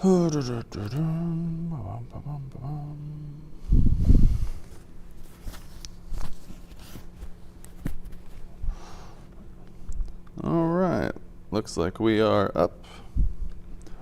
All right, looks like we are up.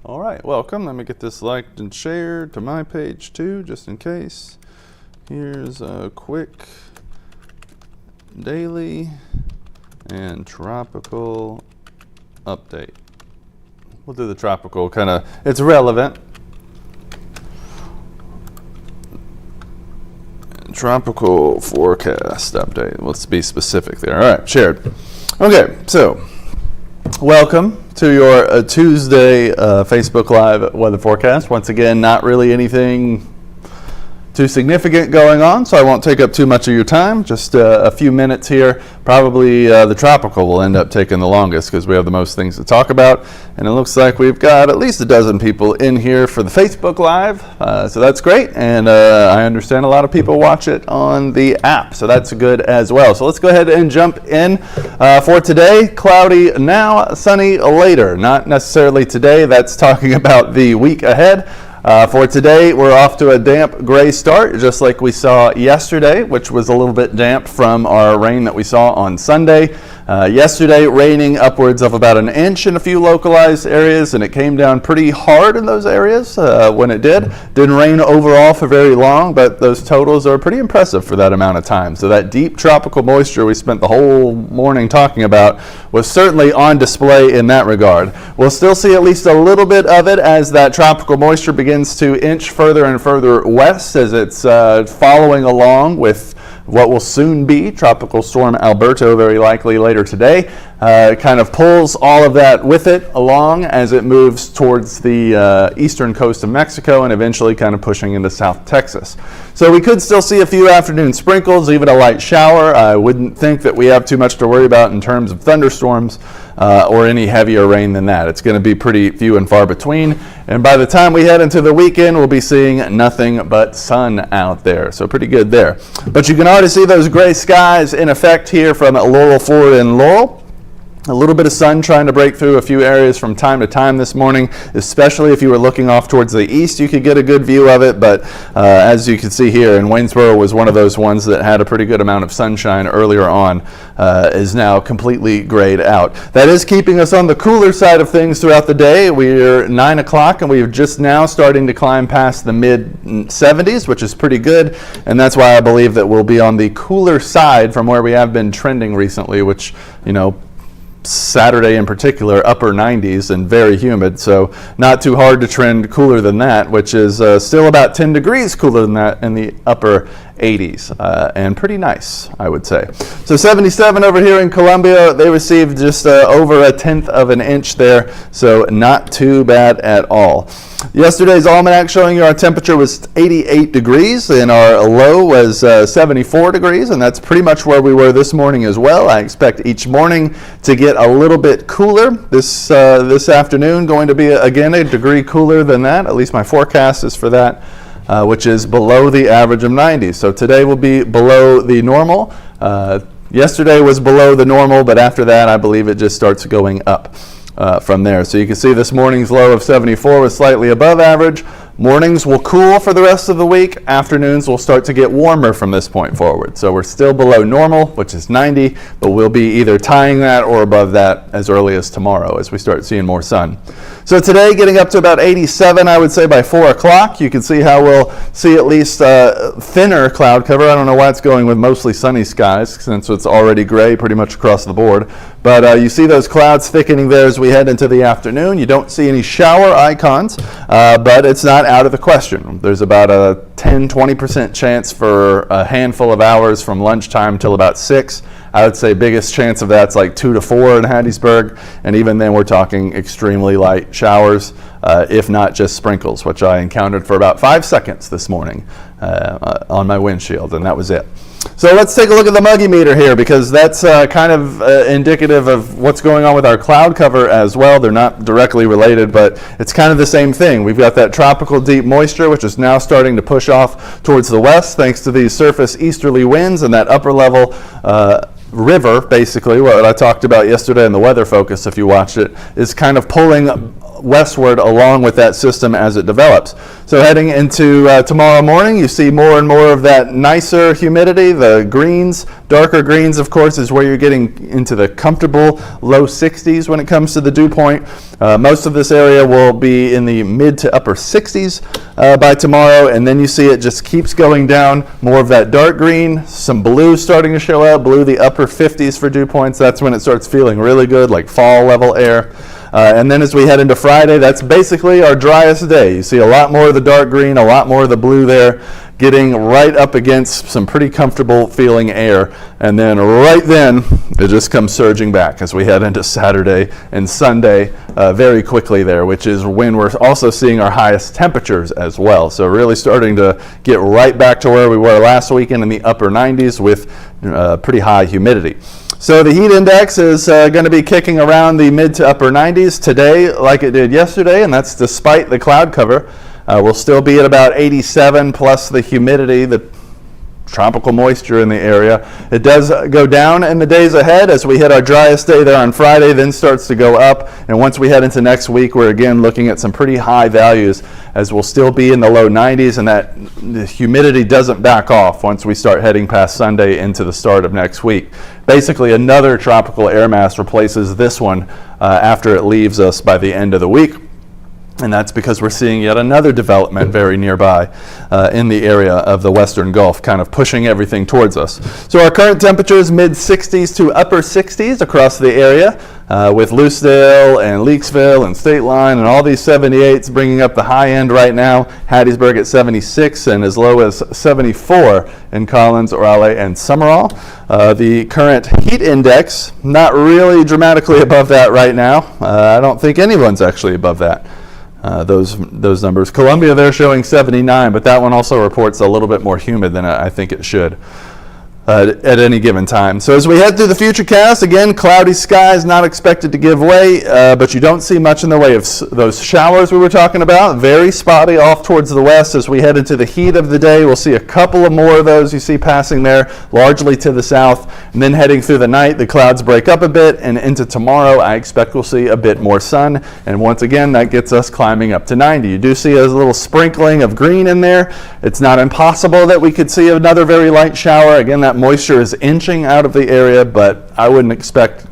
All right, welcome. Let me get this liked and shared to my page too, just in case. Here's a quick daily and tropical update. We'll do the tropical it's relevant. Tropical forecast update. Let's be specific there. All right, shared. Okay, so welcome to your Tuesday Facebook Live weather forecast. Once again, not really anything too significant going on, so I won't take up too much of your time. Just a few minutes here. Probably the tropical will end up taking the longest because we have the most things to talk about. And it looks like we've got at least a dozen people in here for the Facebook Live, so that's great. And I understand a lot of people watch it on the app, so that's good as well. So let's go ahead and jump in for today. Cloudy now, sunny later. Not necessarily today, that's talking about the week ahead. For today, we're off to a damp gray start, just like we saw yesterday, which was a little bit damp from our rain that we saw on Sunday. Yesterday, raining upwards of about an inch in a few localized areas, and it came down pretty hard in those areas when it did. Didn't rain overall for very long, but those totals are pretty impressive for that amount of time. So that deep tropical moisture we spent the whole morning talking about was certainly on display in that regard. We'll still see at least a little bit of it as that tropical moisture begins to inch further and further west as it's following along with what will soon be Tropical Storm Alberto, very likely later today. Kind of pulls all of that with it along as it moves towards the eastern coast of Mexico and eventually kind of pushing into South Texas. So we could still see a few afternoon sprinkles, even a light shower. I wouldn't think that we have too much to worry about in terms of thunderstorms or any heavier rain than that. It's going to be pretty few and far between. And by the time we head into the weekend, we'll be seeing nothing but sun out there. So pretty good there. But you can already see those gray skies in effect here from Laurel Ford and Laurel. A little bit of sun trying to break through a few areas from time to time this morning, especially if you were looking off towards the east, you could get a good view of it. But as you can see here, and Waynesboro was one of those ones that had a pretty good amount of sunshine earlier on, is now completely grayed out. That is keeping us on the cooler side of things throughout the day. We're 9 o'clock and we're just now starting to climb past the mid-70s, which is pretty good. And that's why I believe that we'll be on the cooler side from where we have been trending recently, which, you know, Saturday in particular, upper 90s and very humid, so not too hard to trend cooler than that, which is still about 10 degrees cooler than that in the upper 80s, and pretty nice, I would say. So 77 over here in Columbia, they received just over 1/10 of an inch there, so not too bad at all. Yesterday's almanac showing you our temperature was 88 degrees and our low was 74 degrees, and that's pretty much where we were this morning as well. I expect each morning to get a little bit cooler. This afternoon going to be again a degree cooler than that, at least my forecast is for that, which is below the average of 90. So today will be below the normal. Yesterday was below the normal, but after that I believe it just starts going up from there. So you can see this morning's low of 74 was slightly above average. Mornings will cool for the rest of the week. Afternoons will start to get warmer from this point forward. So we're still below normal, which is 90, but we'll be either tying that or above that as early as tomorrow as we start seeing more sun. So today getting up to about 87, I would say by 4 o'clock. You can see how we'll see at least thinner cloud cover. I don't know why it's going with mostly sunny skies since it's already gray pretty much across the board. But you see those clouds thickening there as we head into the afternoon. You don't see any shower icons, but it's not out of the question. There's about a 10-20% chance for a handful of hours from lunchtime till about 6. I would say biggest chance of that's like 2 to 4 in Hattiesburg, and even then we're talking extremely light showers, if not just sprinkles, which I encountered for about 5 seconds this morning on my windshield, and that was it. So let's take a look at the muggy meter here, because that's kind of indicative of what's going on with our cloud cover as well. They're not directly related, but it's kind of the same thing. We've got that tropical deep moisture, which is now starting to push off towards the west thanks to these surface easterly winds, and that upper level river, basically, what I talked about yesterday in the weather focus, if you watched it, is kind of pulling westward along with that system as it develops. So heading into tomorrow morning, you see more and more of that nicer humidity. The greens, darker greens, of course, is where you're getting into the comfortable low 60s when it comes to the dew point. Most of this area will be in the mid to upper 60s by tomorrow, and then you see it just keeps going down. More of that dark green, some blue starting to show up, blue the upper 50s for dew points. That's when it starts feeling really good, like fall level air. And then as we head into Friday, that's basically our driest day. You see a lot more of the dark green, a lot more of the blue there, getting right up against some pretty comfortable feeling air. And then right then, it just comes surging back as we head into Saturday and Sunday very quickly there, which is when we're also seeing our highest temperatures as well. So really starting to get right back to where we were last weekend in the upper 90s with pretty high humidity. So the heat index is going to be kicking around the mid to upper 90s today like it did yesterday, and that's despite the cloud cover. We'll still be at about 87 plus the humidity, the tropical moisture in the area. It does go down in the days ahead as we hit our driest day there on Friday, then starts to go up. And once we head into next week, we're again looking at some pretty high values as we'll still be in the low 90s, and that the humidity doesn't back off once we start heading past Sunday into the start of next week. Basically, another tropical air mass replaces this one after it leaves us by the end of the week. And that's because we're seeing yet another development very nearby in the area of the Western Gulf, kind of pushing everything towards us. So our current temperature is mid-60s to upper 60s across the area, with Lucedale and Leakesville and State Line and all these 78s bringing up the high end right now. Hattiesburg at 76 and as low as 74 in Collins, Raleigh, and Summerall. The current heat index, not really dramatically above that right now. I don't think anyone's actually above that. Those numbers. Columbia, they're showing 79, but that one also reports a little bit more humid than I think it should at any given time. So as we head through the futurecast, again, cloudy skies not expected to give way, but you don't see much in the way of those showers we were talking about. Very spotty off towards the west. As we head into the heat of the day, we'll see a couple of more of those you see passing there, largely to the south. And then heading through the night, the clouds break up a bit, and into tomorrow, I expect we'll see a bit more sun. And once again, that gets us climbing up to 90. You do see a little sprinkling of green in there. It's not impossible that we could see another very light shower. Again, that moisture is inching out of the area, but I wouldn't expect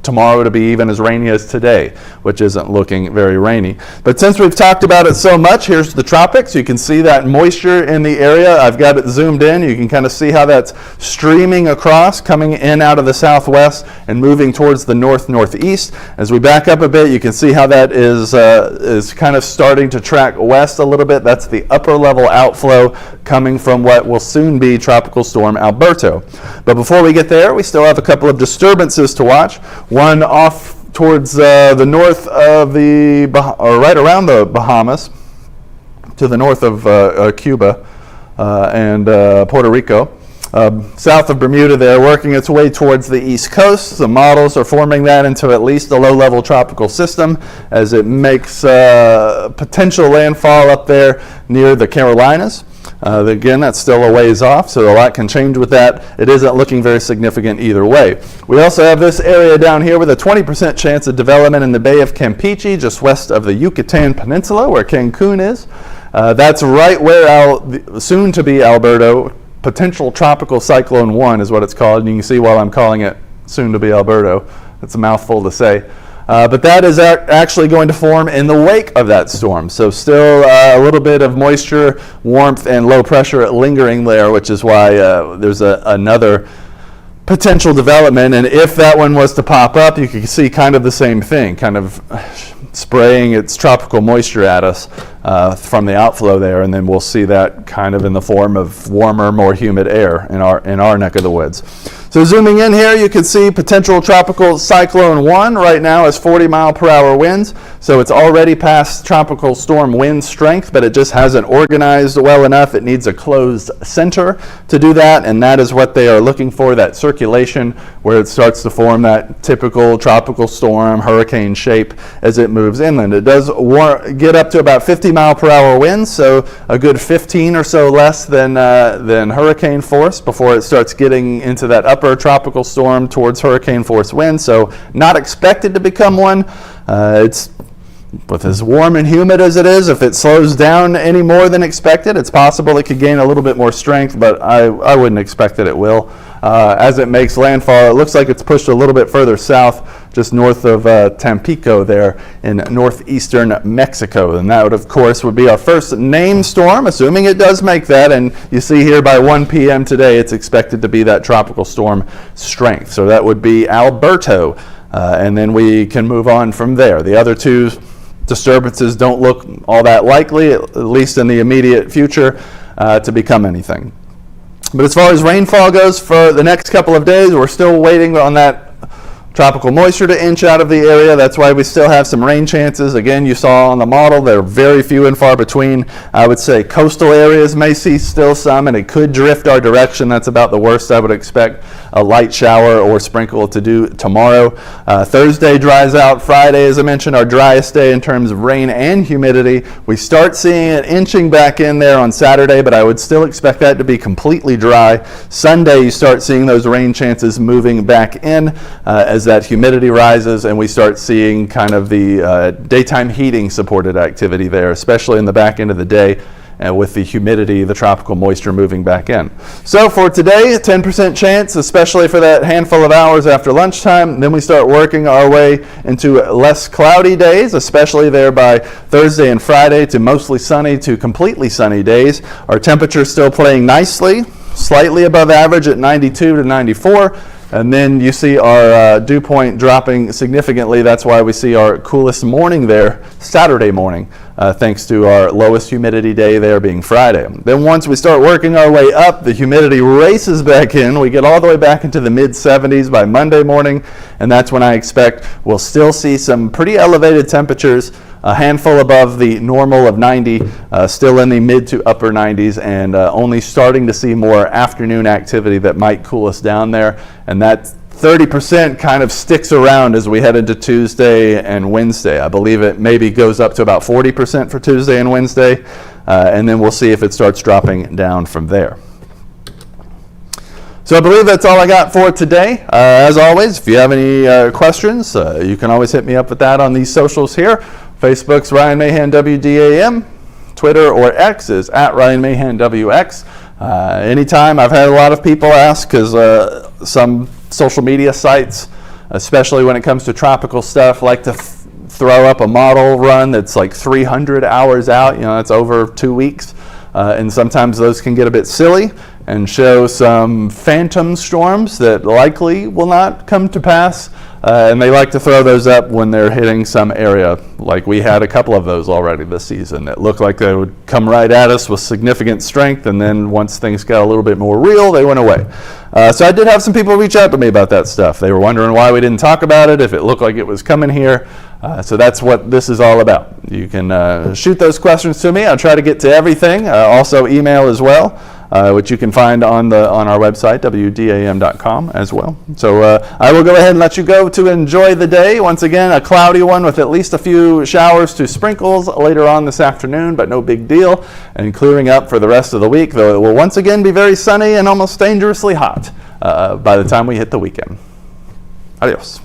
tomorrow to be even as rainy as today, which isn't looking very rainy. But since we've talked about it so much, here's the tropics. You can see that moisture in the area. I've got it zoomed in. You can kind of see how that's streaming across, coming in out of the southwest and moving towards the north-northeast. As we back up a bit, you can see how that is kind of starting to track west a little bit. That's the upper level outflow coming from what will soon be Tropical Storm Alberto. But before we get there, we still have a couple of disturbances to watch. One off towards the north of or right around the Bahamas, to the north of Cuba and Puerto Rico. South of Bermuda there, working its way towards the east coast. The models are forming that into at least a low-level tropical system as it makes potential landfall up there near the Carolinas. Again, that's still a ways off, so a lot can change with that. It isn't looking very significant either way. We also have this area down here with a 20% chance of development in the Bay of Campeche, just west of the Yucatan Peninsula, where Cancun is. That's right where soon-to-be Alberto, potential tropical cyclone 1 is what it's called, and you can see why I'm calling it soon-to-be Alberto. It's a mouthful to say. But that is actually going to form in the wake of that storm. So still a little bit of moisture, warmth, and low pressure lingering there, which is why there's another potential development. And if that one was to pop up, you can see kind of the same thing, kind of spraying its tropical moisture at us from the outflow there, and then we'll see that kind of in the form of warmer, more humid air in our neck of the woods. So zooming in here, you can see potential tropical cyclone 1 right now is 40-mile-per-hour winds. So it's already past tropical storm wind strength, but it just hasn't organized well enough. It needs a closed center to do that, and that is what they are looking for, that circulation where it starts to form that typical tropical storm, hurricane shape as it moves inland. It does get up to about 50-mile-per-hour winds, so a good 15 or so less than hurricane force before it starts getting into that upper tropical storm towards hurricane force winds. So not expected to become one. It's with as warm and humid as it is, if it slows down any more than expected, it's possible it could gain a little bit more strength, but I wouldn't expect that it will. As it makes landfall, it looks like it's pushed a little bit further south, just north of Tampico there in northeastern Mexico. And that would, of course, would be our first named storm, assuming it does make that. And you see here by 1 p.m. today, it's expected to be that tropical storm strength. So that would be Alberto. And then we can move on from there. The other two disturbances don't look all that likely, at least in the immediate future, to become anything. But as far as rainfall goes for the next couple of days, we're still waiting on that tropical moisture to inch out of the area. That's why we still have some rain chances. Again, you saw on the model, they're very few and far between. I would say coastal areas may see still some, and it could drift our direction. That's about the worst I would expect a light shower or sprinkle to do tomorrow. Thursday dries out. Friday, as I mentioned, our driest day in terms of rain and humidity. We start seeing it inching back in there on Saturday, but I would still expect that to be completely dry. Sunday, you start seeing those rain chances moving back in as that humidity rises, and we start seeing kind of the daytime heating supported activity there, especially in the back end of the day. With the humidity, the tropical moisture moving back in. So for today, a 10% chance, especially for that handful of hours after lunchtime. Then we start working our way into less cloudy days, especially there by Thursday and Friday, to mostly sunny to completely sunny days. Our temperature still playing nicely, slightly above average at 92 to 94. And then you see our dew point dropping significantly. That's why we see our coolest morning there, Saturday morning, thanks to our lowest humidity day there being Friday. Then once we start working our way up, the humidity races back in. We get all the way back into the mid-70s by Monday morning, and that's when I expect we'll still see some pretty elevated temperatures, a handful above the normal of 90, still in the mid to upper 90s, and only starting to see more afternoon activity that might cool us down there. And that 30% kind of sticks around as we head into Tuesday and Wednesday. I believe it maybe goes up to about 40% for Tuesday and Wednesday, and then we'll see if it starts dropping down from there. So I believe that's all I got for today. As always, if you have any questions, you can always hit me up with that on these socials here. Facebook's Ryan Mahan WDAM. Twitter or X is at Ryan Mahan WX. Anytime, I've had a lot of people ask, because some social media sites, especially when it comes to tropical stuff, like to throw up a model run that's like 300 hours out. You know, that's over 2 weeks. And sometimes those can get a bit silly and show some phantom storms that likely will not come to pass. And they like to throw those up when they're hitting some area. Like we had a couple of those already this season that looked like they would come right at us with significant strength, and then once things got a little bit more real, they went away. So I did have some people reach out to me about that stuff. They were wondering why we didn't talk about it, if it looked like it was coming here. So that's what this is all about. You can shoot those questions to me. I'll try to get to everything. Also email as well, which you can find on our website, WDAM.com as well. So I will go ahead and let you go to enjoy the day. Once again, a cloudy one with at least a few showers to sprinkles later on this afternoon, but no big deal. And clearing up for the rest of the week, though it will once again be very sunny and almost dangerously hot by the time we hit the weekend. Adios.